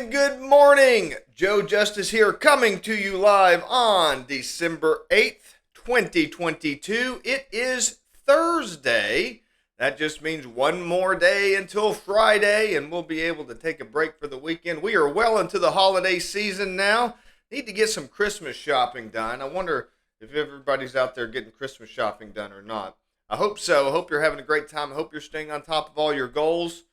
Good morning. Joe Justice here, coming to you live on December 8th, 2022. It is Thursday. That just means one more day until Friday, and we'll be able to take a break for the weekend. We are well into the holiday season now. Need to get some Christmas shopping done. I wonder if everybody's out there getting Christmas shopping done or not. I hope so. I hope you're having a great time. I hope you're staying on top of all your goals.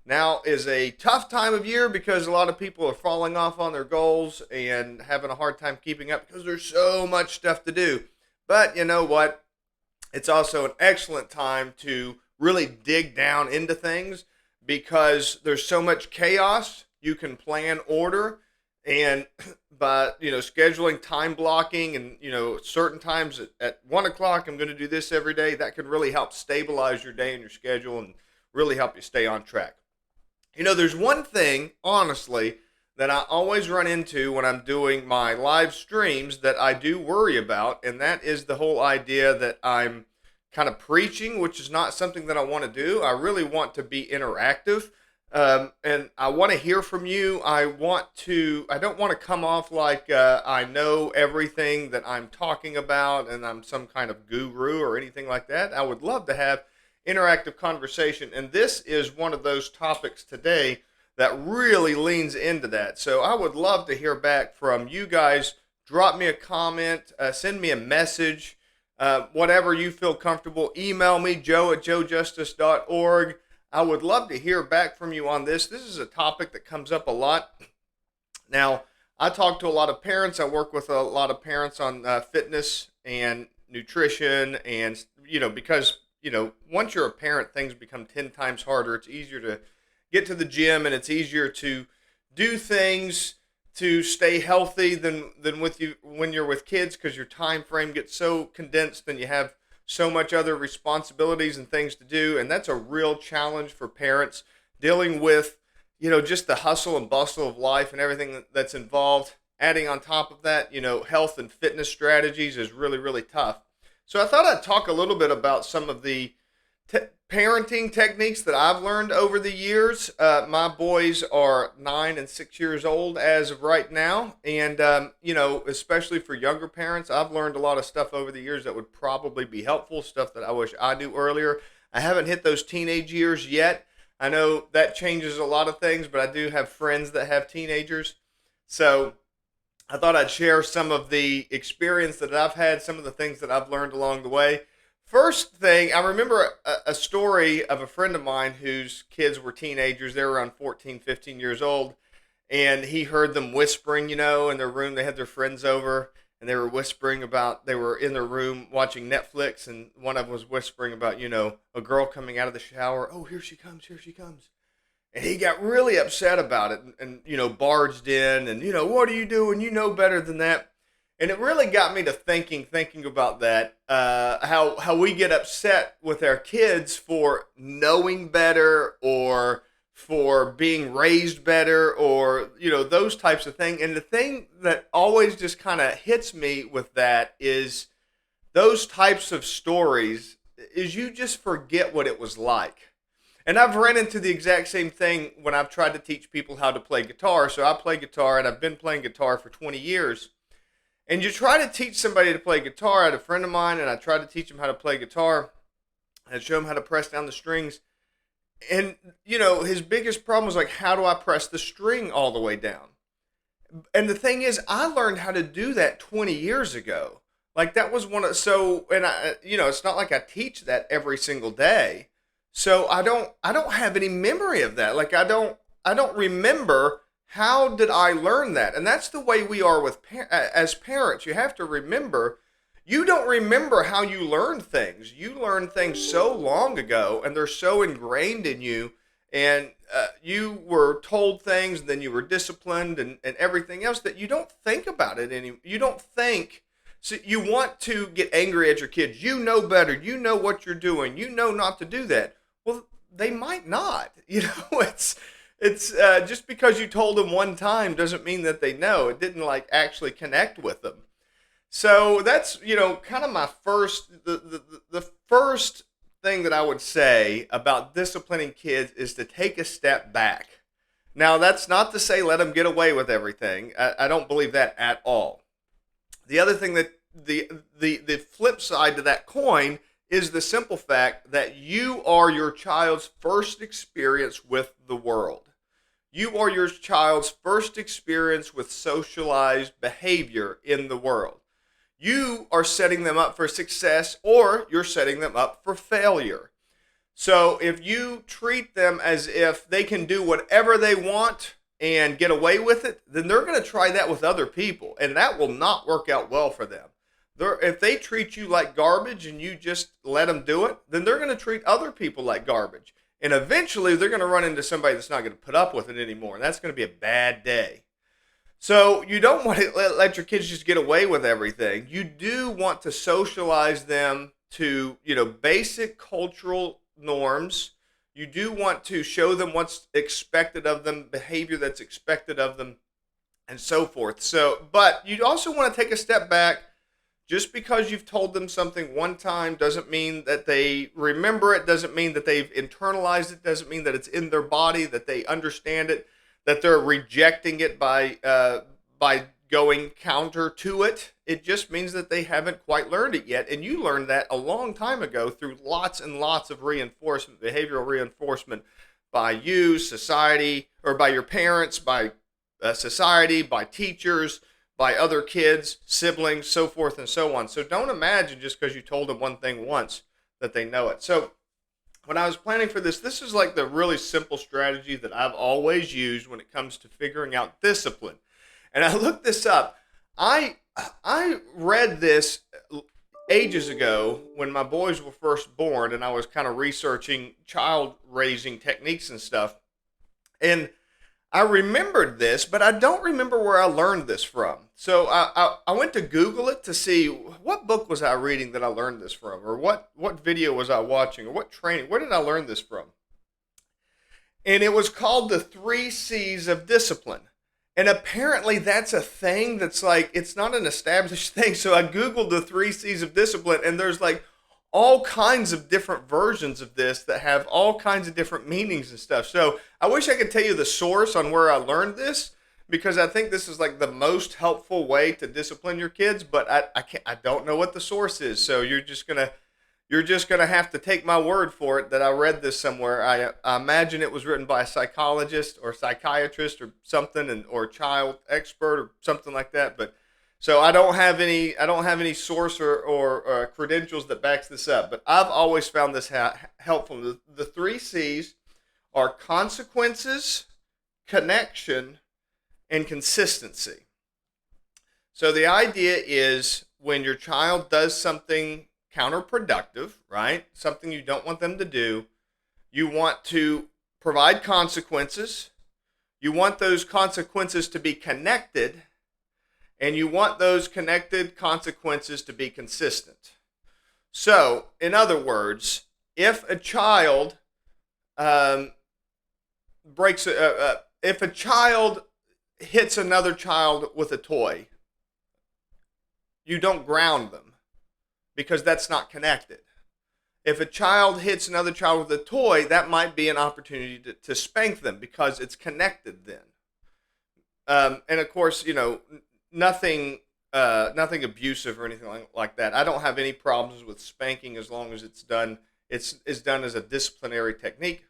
Now is a tough time of year because a lot of people are falling off on their goals and having a hard time keeping up because there's so much stuff to do. But you know what? It's also an excellent time to really dig down into things because there's so much chaos. You can plan order, and by scheduling, time blocking, and certain times at 1 o'clock I'm going to do this every day. That can really help stabilize your day and your schedule and really help you stay on track. There's one thing, honestly, that I always run into when I'm doing my live streams that I do worry about, and that is the whole idea that I'm kind of preaching, which is not something that I want to do. I really want to be interactive, and I want to hear from you. I don't want to come off like I know everything that I'm talking about and I'm some kind of guru or anything like that. I would love to have interactive conversation, and this is one of those topics today that really leans into that. So I would love to hear back from you guys. Drop me a comment, send me a message, whatever you feel comfortable. Email me, joe@joejustice.org. I would love to hear back from you on this. This is a topic that comes up a lot. Now, I talk to a lot of parents. I work with a lot of parents on fitness and nutrition, and because once you're a parent, things become 10 times harder. It's easier to get to the gym, and it's easier to do things to stay healthy than when you're with kids, because your time frame gets so condensed and you have so much other responsibilities and things to do. And that's a real challenge for parents, dealing with, just the hustle and bustle of life and everything that's involved. Adding on top of that, health and fitness strategies is really, really tough. So I thought I'd talk a little bit about some of the parenting techniques that I've learned over the years. My boys are 9 and 6 years old as of right now. And, especially for younger parents, I've learned a lot of stuff over the years that would probably be helpful, stuff that I wish I knew earlier. I haven't hit those teenage years yet. I know that changes a lot of things, but I do have friends that have teenagers. So I thought I'd share some of the experience that I've had, some of the things that I've learned along the way. First thing, I remember a story of a friend of mine whose kids were teenagers. They were around 14, 15 years old, and he heard them whispering, in their room. They had their friends over, and they were whispering about, they were in their room watching Netflix, and one of them was whispering about, a girl coming out of the shower. Oh, here she comes, here she comes. And he got really upset about it and barged in and, what are you doing? You know better than that. And it really got me to thinking about that, how we get upset with our kids for knowing better or for being raised better or, those types of things. And the thing that always just kind of hits me with that is those types of stories is you just forget what it was like. And I've ran into the exact same thing when I've tried to teach people how to play guitar. So I play guitar, and I've been playing guitar for 20 years. And you try to teach somebody to play guitar. I had a friend of mine, and I tried to teach him how to play guitar. I'd show him how to press down the strings. And, his biggest problem was like, how do I press the string all the way down? And the thing is, I learned how to do that 20 years ago. Like that was it's not like I teach that every single day. So I don't have any memory of that. Like I don't remember how did I learn that. And that's the way we are as parents. You have to remember, you don't remember how you learn things. You learned things so long ago, and they're so ingrained in you. And you were told things, and then you were disciplined and everything else that you don't think about it anymore. You don't think. So you want to get angry at your kids. You know better. You know what you're doing. You know not to do that. Well, they might not. It's just because you told them one time doesn't mean that they know. It didn't actually connect with them. So that's, kind of my the first thing that I would say about disciplining kids is to take a step back. Now, that's not to say let them get away with everything. I don't believe that at all. The other thing that the flip side to that coin is the simple fact that you are your child's first experience with the world. You are your child's first experience with socialized behavior in the world. You are setting them up for success, or you're setting them up for failure. So if you treat them as if they can do whatever they want and get away with it, then they're going to try that with other people, and that will not work out well for them. If they treat you like garbage and you just let them do it, then they're going to treat other people like garbage. And eventually they're going to run into somebody that's not going to put up with it anymore, and that's going to be a bad day. So you don't want to let your kids just get away with everything. You do want to socialize them to, basic cultural norms. You do want to show them what's expected of them, behavior that's expected of them, and so forth. But you also want to take a step back. Just because you've told them something one time doesn't mean that they remember it, doesn't mean that they've internalized it, doesn't mean that it's in their body, that they understand it, that they're rejecting it by going counter to it. It just means that they haven't quite learned it yet. And you learned that a long time ago through lots and lots of reinforcement, behavioral reinforcement by you, society, or by your parents, by society, by teachers, by other kids, siblings, so forth and so on. So don't imagine just because you told them one thing once that they know it. So when I was planning for this is like the really simple strategy that I've always used when it comes to figuring out discipline. And I looked this up. I read this ages ago when my boys were first born, and I was kind of researching child raising techniques and stuff. And I remembered this, but I don't remember where I learned this from. So I went to Google it to see what book was I reading that I learned this from, or what video was I watching, or what training, where did I learn this from? And it was called the 3 C's of discipline. And apparently that's a thing that's like, it's not an established thing. So I Googled the 3 C's of discipline, and there's like all kinds of different versions of this that have all kinds of different meanings and stuff. So I wish I could tell you the source on where I learned this, because I think this is like the most helpful way to discipline your kids, but I don't know what the source is. So you're just gonna have to take my word for it that I read this somewhere. I imagine it was written by a psychologist or psychiatrist or something, or a child expert or something like that. But so I don't have any source or credentials that backs this up. But I've always found this helpful. The 3 C's are consequences, connection, and consistency. So the idea is when your child does something counterproductive, right? Something you don't want them to do, you want to provide consequences. You want those consequences to be connected, and you want those connected consequences to be consistent. So, in other words, if a child if a child hits another child with a toy, you don't ground them, because that's not connected. If a child hits another child with a toy, that might be an opportunity to spank them, because it's connected then. And of course, nothing abusive or anything like that. I don't have any problems with spanking as long as it's done as a disciplinary technique,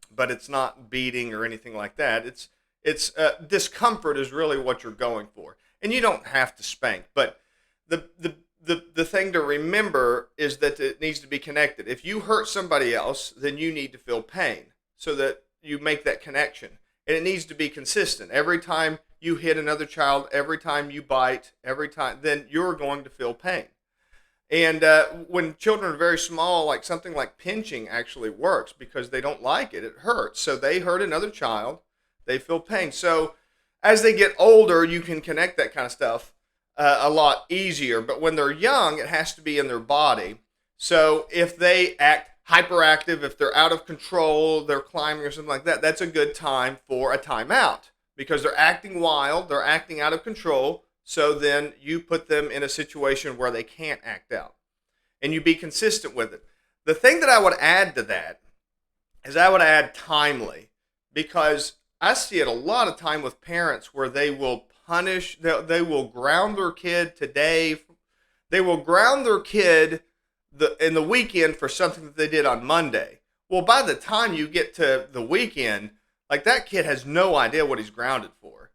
but it's not beating or anything like that. It's discomfort is really what you're going for, and you don't have to spank. But the thing to remember is that it needs to be connected. If you hurt somebody else, then you need to feel pain, so that you make that connection, and it needs to be consistent. Every time you hit another child, every time you bite, every time, then you're going to feel pain. And when children are very small, like something like pinching actually works, because they don't like it. It hurts. So they hurt another child, they feel pain. So as they get older, you can connect that kind of stuff a lot easier. But when they're young, it has to be in their body. So if they act hyperactive, if they're out of control, they're climbing or something like that, that's a good time for a timeout, because they're acting wild, they're acting out of control. So then you put them in a situation where they can't act out, and you be consistent with it. The thing that I would add to that is I would add timely, because I see it a lot of time with parents where they will they will ground their kid today. They will ground their kid in the weekend for something that they did on Monday. Well, by the time you get to the weekend, like that kid has no idea what he's grounded for.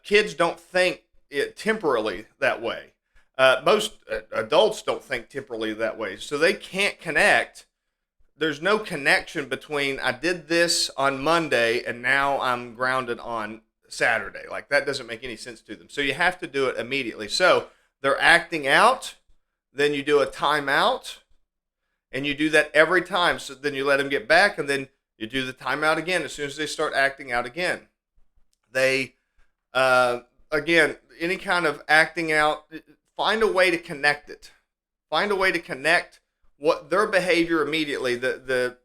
Kids don't think it temporally that way. Most adults don't think temporally that way, so they can't connect. There's no connection between I did this on Monday and now I'm grounded on Saturday. Like that doesn't make any sense to them. So you have to do it immediately. So they're acting out, then you do a timeout, and you do that every time. So then you let them get back, and then you do the timeout again as soon as they start acting out again. They, again, any kind of acting out, find a way to connect it. Find a way to connect what their behavior immediately. The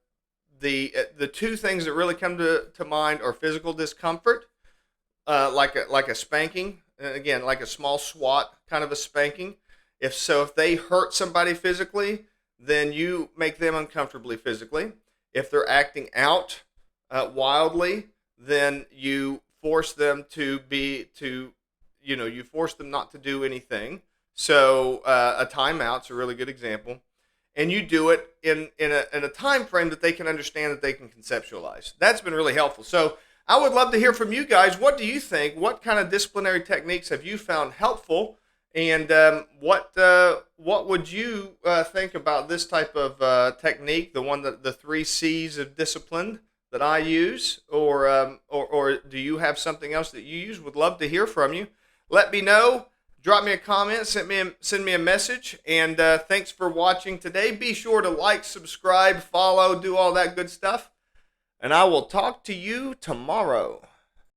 two things that really come to mind are physical discomfort, like a spanking. Again, like a small swat kind of a spanking. If they hurt somebody physically, then you make them uncomfortably physically. If they're acting out wildly, then you force them you force them not to do anything. So a timeout's a really good example. And you do it in a time frame that they can understand, that they can conceptualize. That's been really helpful. So I would love to hear from you guys. What do you think? What kind of disciplinary techniques have you found helpful? And what would you think about this type of technique, the 3 C's of discipline that I use, or do you have something else that you use? Would love to hear from you. Let me know. Drop me a comment. Send me a message. And thanks for watching today. Be sure to like, subscribe, follow, do all that good stuff. And I will talk to you tomorrow.